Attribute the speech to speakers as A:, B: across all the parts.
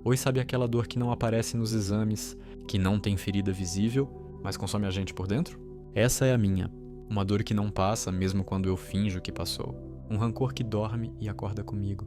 A: Oi, sabe aquela dor que não aparece nos exames, que não tem ferida visível, mas consome a gente por dentro? Essa é a minha. Uma dor que não passa, mesmo quando eu finjo que passou. Um rancor que dorme e acorda comigo,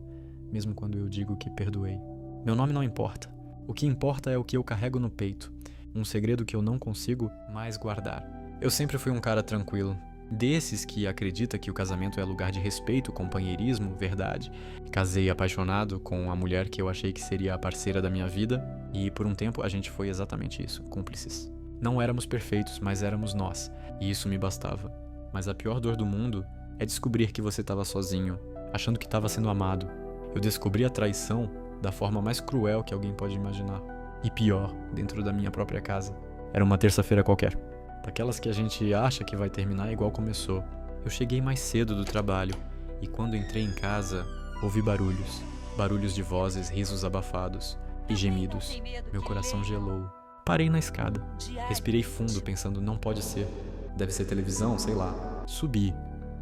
A: mesmo quando eu digo que perdoei. Meu nome não importa. O que importa é o que eu carrego no peito. Um segredo que eu não consigo mais guardar. Eu sempre fui um cara tranquilo. Desses que acredita que o casamento é lugar de respeito, companheirismo, verdade. Casei apaixonado com a mulher que eu achei que seria a parceira da minha vida, e por um tempo a gente foi exatamente isso, cúmplices. Não éramos perfeitos, mas éramos nós, e isso me bastava. Mas a pior dor do mundo é descobrir que você estava sozinho, achando que estava sendo amado. Eu descobri a traição da forma mais cruel que alguém pode imaginar. E pior, dentro da minha própria casa. Era uma terça-feira qualquer. Daquelas que a gente acha que vai terminar igual começou. Eu cheguei mais cedo do trabalho, e quando entrei em casa, ouvi barulhos. Barulhos de vozes, risos abafados e gemidos. Meu coração gelou. Parei na escada. Respirei fundo, pensando, não pode ser. Deve ser televisão, sei lá. Subi,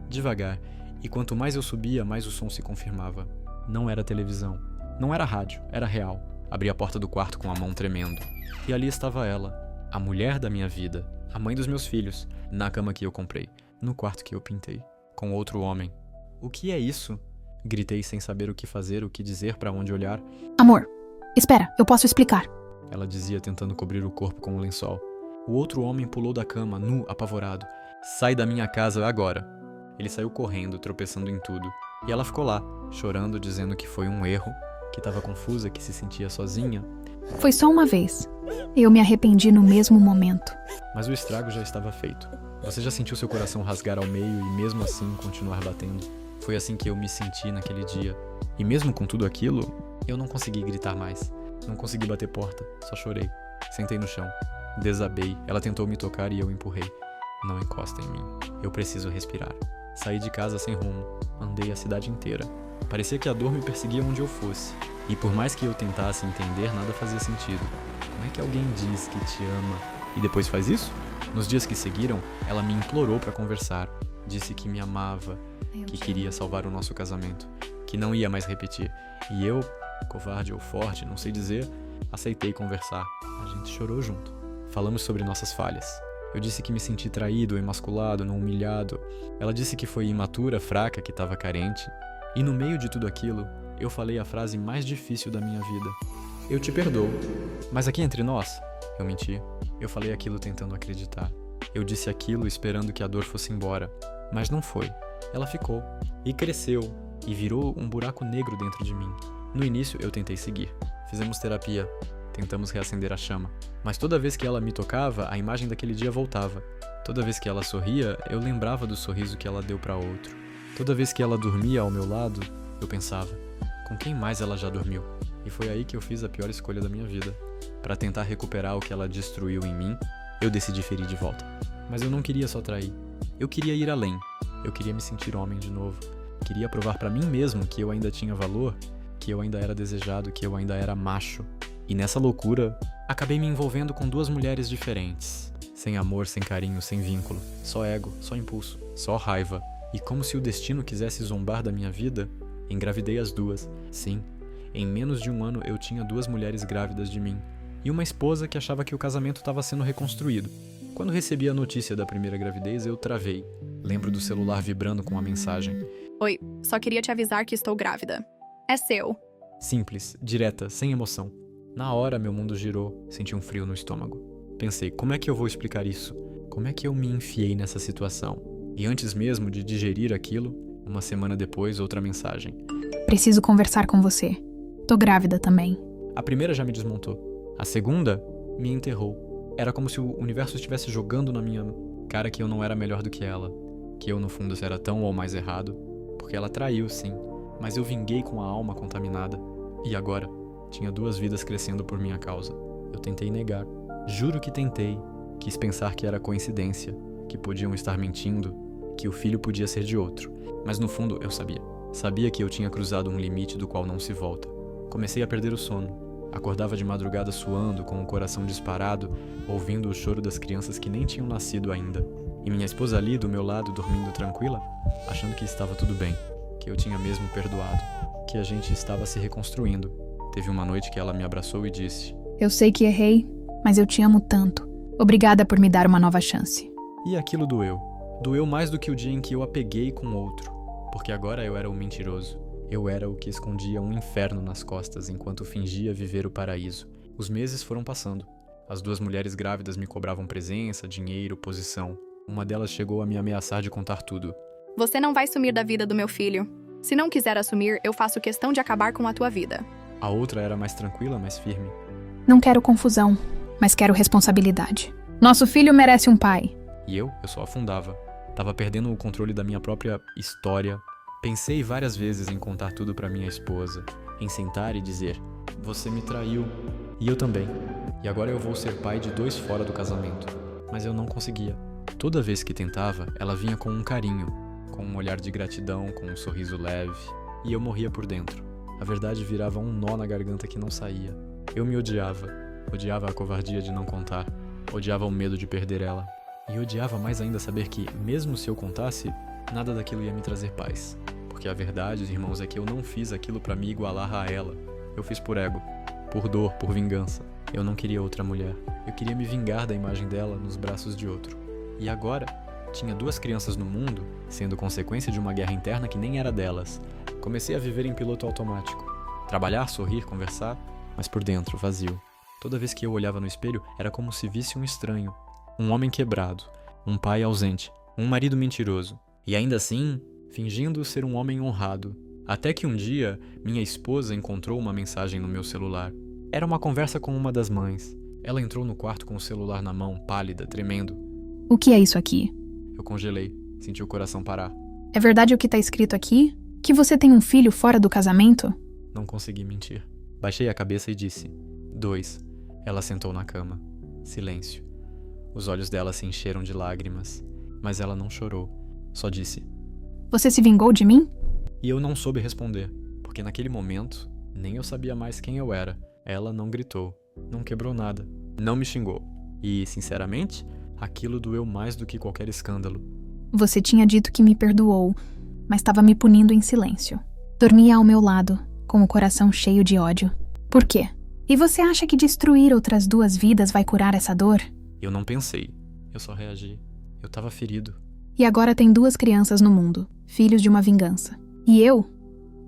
A: devagar, e quanto mais eu subia, mais o som se confirmava. Não era televisão. Não era rádio, era real. Abri a porta do quarto com a mão tremendo. E ali estava ela, a mulher da minha vida. A mãe dos meus filhos, na cama que eu comprei, no quarto que eu pintei, com outro homem. O que é isso? Gritei sem saber o que fazer, o que dizer, para onde olhar.
B: Amor, espera, eu posso explicar.
A: Ela dizia tentando cobrir o corpo com o lençol. O outro homem pulou da cama, nu, apavorado. Sai da minha casa agora. Ele saiu correndo, tropeçando em tudo. E ela ficou lá, chorando, dizendo que foi um erro, que estava confusa, que se sentia sozinha.
B: Foi só uma vez. Eu me arrependi no mesmo momento.
A: Mas o estrago já estava feito. Você já sentiu seu coração rasgar ao meio e mesmo assim continuar batendo? Foi assim que eu me senti naquele dia. E mesmo com tudo aquilo, eu não consegui gritar mais. Não consegui bater porta, só chorei. Sentei no chão. Desabei. Ela tentou me tocar e eu empurrei. Não encosta em mim. Eu preciso respirar. Saí de casa sem rumo. Andei a cidade inteira. Parecia que a dor me perseguia onde eu fosse. E por mais que eu tentasse entender, nada fazia sentido. Como é que alguém diz que te ama e depois faz isso? Nos dias que seguiram, ela me implorou para conversar. Disse que me amava, que queria salvar o nosso casamento, que não ia mais repetir. E eu, covarde ou forte, não sei dizer, aceitei conversar. A gente chorou junto. Falamos sobre nossas falhas. Eu disse que me senti traído, emasculado, não humilhado. Ela disse que foi imatura, fraca, que estava carente. E no meio de tudo aquilo, eu falei a frase mais difícil da minha vida. Eu te perdoo. Mas aqui entre nós, eu menti. Eu falei aquilo tentando acreditar. Eu disse aquilo esperando que a dor fosse embora. Mas não foi. Ela ficou. E cresceu. E virou um buraco negro dentro de mim. No início, eu tentei seguir. Fizemos terapia. Tentamos reacender a chama. Mas toda vez que ela me tocava, a imagem daquele dia voltava. Toda vez que ela sorria, eu lembrava do sorriso que ela deu para outro. Toda vez que ela dormia ao meu lado, eu pensava, com quem mais ela já dormiu? E foi aí que eu fiz a pior escolha da minha vida. Para tentar recuperar o que ela destruiu em mim, eu decidi ferir de volta. Mas eu não queria só trair. Eu queria ir além. Eu queria me sentir homem de novo. Queria provar para mim mesmo que eu ainda tinha valor, que eu ainda era desejado, que eu ainda era macho. E nessa loucura, acabei me envolvendo com duas mulheres diferentes. Sem amor, sem carinho, sem vínculo. Só ego, só impulso, só raiva. E como se o destino quisesse zombar da minha vida, engravidei as duas. Sim, em menos de um ano eu tinha duas mulheres grávidas de mim. E uma esposa que achava que o casamento estava sendo reconstruído. Quando recebi a notícia da primeira gravidez, eu travei. Lembro do celular vibrando com a mensagem.
C: Oi, só queria te avisar que estou grávida. É seu.
A: Simples, direta, sem emoção. Na hora, meu mundo girou, senti um frio no estômago. Pensei, como é que eu vou explicar isso? Como é que eu me enfiei nessa situação? E antes mesmo de digerir aquilo, uma semana depois, outra mensagem.
B: Preciso conversar com você. Tô grávida também.
A: A primeira já me desmontou. A segunda me enterrou. Era como se o universo estivesse jogando na minha cara que eu não era melhor do que ela. Que eu, no fundo, era tão ou mais errado. Porque ela traiu, sim. Mas eu vinguei com a alma contaminada. E agora, tinha duas vidas crescendo por minha causa. Eu tentei negar. Juro que tentei. Quis pensar que era coincidência. Que podiam estar mentindo. Que o filho podia ser de outro. Mas no fundo, eu sabia. Sabia que eu tinha cruzado um limite do qual não se volta. Comecei a perder o sono. Acordava de madrugada suando, com o coração disparado, ouvindo o choro das crianças que nem tinham nascido ainda. E minha esposa ali, do meu lado, dormindo tranquila, achando que estava tudo bem, que eu tinha mesmo perdoado, que a gente estava se reconstruindo. Teve uma noite que ela me abraçou e disse:
B: Eu sei que errei, mas eu te amo tanto. Obrigada por me dar uma nova chance.
A: E aquilo doeu. Doeu mais do que o dia em que eu a peguei com outro. Porque agora eu era o mentiroso. Eu era o que escondia um inferno nas costas enquanto fingia viver o paraíso. Os meses foram passando. As 2 mulheres grávidas me cobravam presença, dinheiro, posição. Uma delas chegou a me ameaçar de contar tudo.
C: Você não vai sumir da vida do meu filho. Se não quiser assumir, eu faço questão de acabar com a tua vida.
A: A outra era mais tranquila, mais firme.
B: Não quero confusão, mas quero responsabilidade. Nosso filho merece um pai.
A: E eu só afundava. Tava perdendo o controle da minha própria história. Pensei várias vezes em contar tudo pra minha esposa. Em sentar e dizer: você me traiu. E eu também. E agora eu vou ser pai de 2 fora do casamento. Mas eu não conseguia. Toda vez que tentava, ela vinha com um carinho, com um olhar de gratidão, com um sorriso leve. E eu morria por dentro. A verdade virava um nó na garganta que não saía. Eu me odiava. Odiava a covardia de não contar. Odiava o medo de perder ela. E odiava mais ainda saber que, mesmo se eu contasse, nada daquilo ia me trazer paz. Porque a verdade, irmãos, é que eu não fiz aquilo pra me igualar a ela. Eu fiz por ego, por dor, por vingança. Eu não queria outra mulher. Eu queria me vingar da imagem dela nos braços de outro. E agora, tinha 2 crianças no mundo, sendo consequência de uma guerra interna que nem era delas. Comecei a viver em piloto automático. Trabalhar, sorrir, conversar, mas por dentro, vazio. Toda vez que eu olhava no espelho, era como se visse um estranho. Um homem quebrado, um pai ausente, um marido mentiroso. E ainda assim, fingindo ser um homem honrado. Até que um dia, minha esposa encontrou uma mensagem no meu celular. Era uma conversa com uma das mães. Ela entrou no quarto com o celular na mão, pálida, tremendo.
B: O que é isso aqui?
A: Eu congelei, senti o coração parar.
B: É verdade o que tá escrito aqui? Que você tem um filho fora do casamento?
A: Não consegui mentir. Baixei a cabeça e disse: 2. Ela sentou na cama. Silêncio. Os olhos dela se encheram de lágrimas, mas ela não chorou. Só disse:
B: Você se vingou de mim?
A: E eu não soube responder, porque naquele momento, nem eu sabia mais quem eu era. Ela não gritou, não quebrou nada, não me xingou. E, sinceramente, aquilo doeu mais do que qualquer escândalo.
B: Você tinha dito que me perdoou, mas estava me punindo em silêncio. Dormia ao meu lado, com o coração cheio de ódio. Por quê? E você acha que destruir outras 2 vidas vai curar essa dor?
A: Eu não pensei, eu só reagi. Eu tava ferido.
B: E agora tem 2 crianças no mundo, filhos de uma vingança. E eu?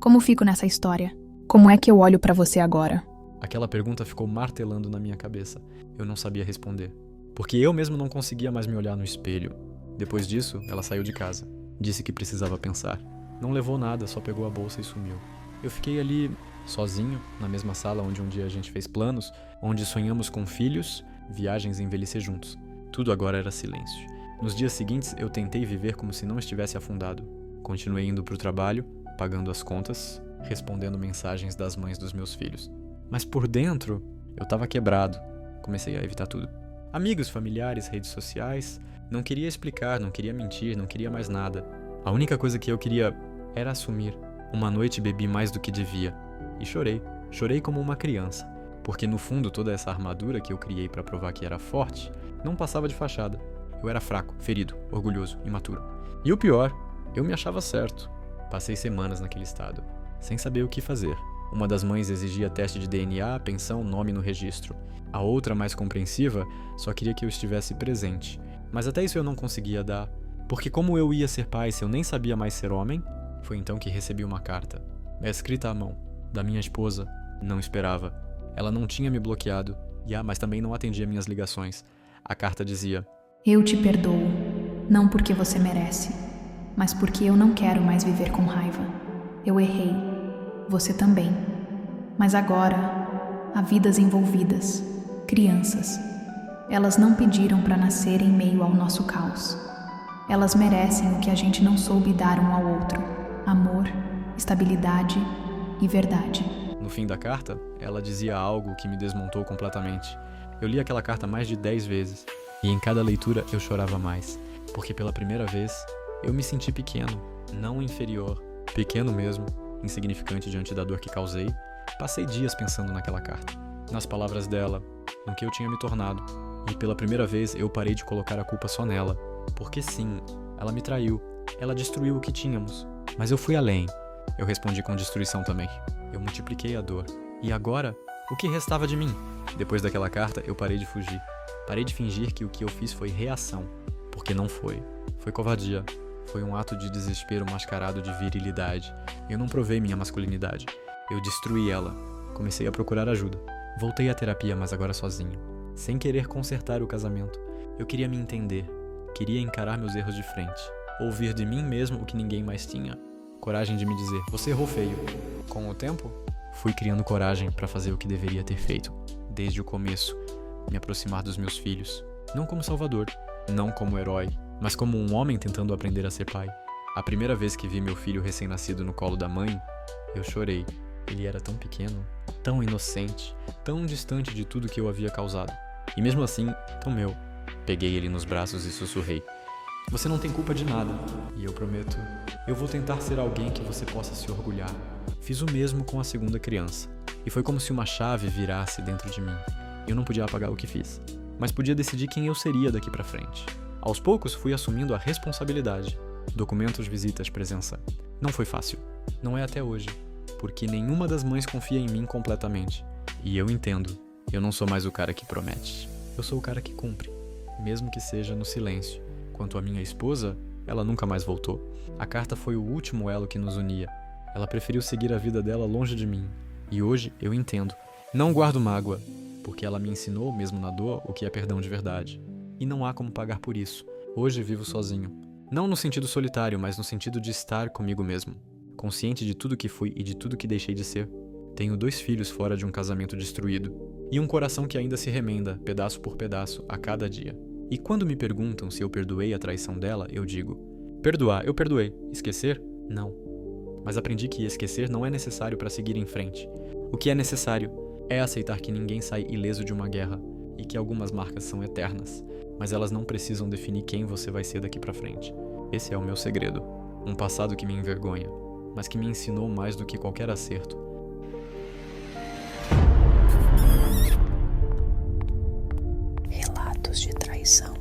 B: Como fico nessa história? Como é que eu olho pra você agora?
A: Aquela pergunta ficou martelando na minha cabeça. Eu não sabia responder. Porque eu mesmo não conseguia mais me olhar no espelho. Depois disso, ela saiu de casa. Disse que precisava pensar. Não levou nada, só pegou a bolsa e sumiu. Eu fiquei ali, sozinho, na mesma sala onde um dia a gente fez planos, onde sonhamos com filhos, viagens e envelhecer juntos. Tudo agora era silêncio. Nos dias seguintes, eu tentei viver como se não estivesse afundado. Continuei indo pro trabalho, pagando as contas, respondendo mensagens das mães dos meus filhos. Mas por dentro, eu tava quebrado. Comecei a evitar tudo. Amigos, familiares, redes sociais. Não queria explicar, não queria mentir, não queria mais nada. A única coisa que eu queria era assumir. Uma noite bebi mais do que devia. E chorei. Chorei como uma criança. Porque no fundo toda essa armadura que eu criei pra provar que era forte, não passava de fachada. Eu era fraco, ferido, orgulhoso, imaturo. E o pior, eu me achava certo. Passei semanas naquele estado, sem saber o que fazer. Uma das mães exigia teste de DNA, pensão, nome no registro. A outra, mais compreensiva, só queria que eu estivesse presente. Mas até isso eu não conseguia dar. Porque como eu ia ser pai se eu nem sabia mais ser homem, foi então que recebi uma carta. Escrita à mão, da minha esposa. Não esperava. Ela não tinha me bloqueado, mas também não atendia minhas ligações. A carta dizia:
B: Eu te perdoo, não porque você merece, mas porque eu não quero mais viver com raiva. Eu errei, você também. Mas agora, há vidas envolvidas, crianças. Elas não pediram para nascer em meio ao nosso caos. Elas merecem o que a gente não soube dar um ao outro: amor, estabilidade e verdade.
A: No fim da carta, ela dizia algo que me desmontou completamente. Eu li aquela carta mais de 10 vezes, e em cada leitura eu chorava mais, porque pela primeira vez eu me senti pequeno, não inferior, pequeno mesmo, insignificante diante da dor que causei. Passei dias pensando naquela carta, nas palavras dela, no que eu tinha me tornado, e pela primeira vez eu parei de colocar a culpa só nela, porque sim, ela me traiu, ela destruiu o que tínhamos, mas eu fui além. Eu respondi com destruição também. Eu multipliquei a dor. E agora, o que restava de mim? Depois daquela carta, eu parei de fugir. Parei de fingir que o que eu fiz foi reação. Porque não foi. Foi covardia. Foi um ato de desespero mascarado de virilidade. Eu não provei minha masculinidade. Eu destruí ela. Comecei a procurar ajuda. Voltei à terapia, mas agora sozinho. Sem querer consertar o casamento. Eu queria me entender. Queria encarar meus erros de frente. Ouvir de mim mesmo o que ninguém mais tinha. Coragem de me dizer, você errou feio. Com o tempo, fui criando coragem para fazer o que deveria ter feito. Desde o começo, me aproximar dos meus filhos. Não como salvador, não como herói, mas como um homem tentando aprender a ser pai. A primeira vez que vi meu filho recém-nascido no colo da mãe, eu chorei. Ele era tão pequeno, tão inocente, tão distante de tudo que eu havia causado. E mesmo assim, tão meu. Peguei ele nos braços e sussurrei. Você não tem culpa de nada. E eu prometo, eu vou tentar ser alguém que você possa se orgulhar. Fiz o mesmo com a segunda criança. E foi como se uma chave virasse dentro de mim. Eu não podia apagar o que fiz, mas podia decidir quem eu seria daqui pra frente. Aos poucos, fui assumindo a responsabilidade. Documentos, visitas, presença. Não foi fácil. Não é até hoje. Porque nenhuma das mães confia em mim completamente. E eu entendo. Eu não sou mais o cara que promete. Eu sou o cara que cumpre. Mesmo que seja no silêncio. Quanto à minha esposa, ela nunca mais voltou. A carta foi o último elo que nos unia. Ela preferiu seguir a vida dela longe de mim. E hoje eu entendo. Não guardo mágoa, porque ela me ensinou, mesmo na dor, o que é perdão de verdade. E não há como pagar por isso. Hoje vivo sozinho. Não no sentido solitário, mas no sentido de estar comigo mesmo. Consciente de tudo que fui e de tudo que deixei de ser. Tenho 2 filhos fora de um casamento destruído. E um coração que ainda se remenda, pedaço por pedaço, a cada dia. E quando me perguntam se eu perdoei a traição dela, eu digo: perdoar, eu perdoei. Esquecer? Não. Mas aprendi que esquecer não é necessário para seguir em frente. O que é necessário é aceitar que ninguém sai ileso de uma guerra e que algumas marcas são eternas, mas elas não precisam definir quem você vai ser daqui pra frente. Esse é o meu segredo. Um passado que me envergonha, mas que me ensinou mais do que qualquer acerto.
D: Relatos de traição.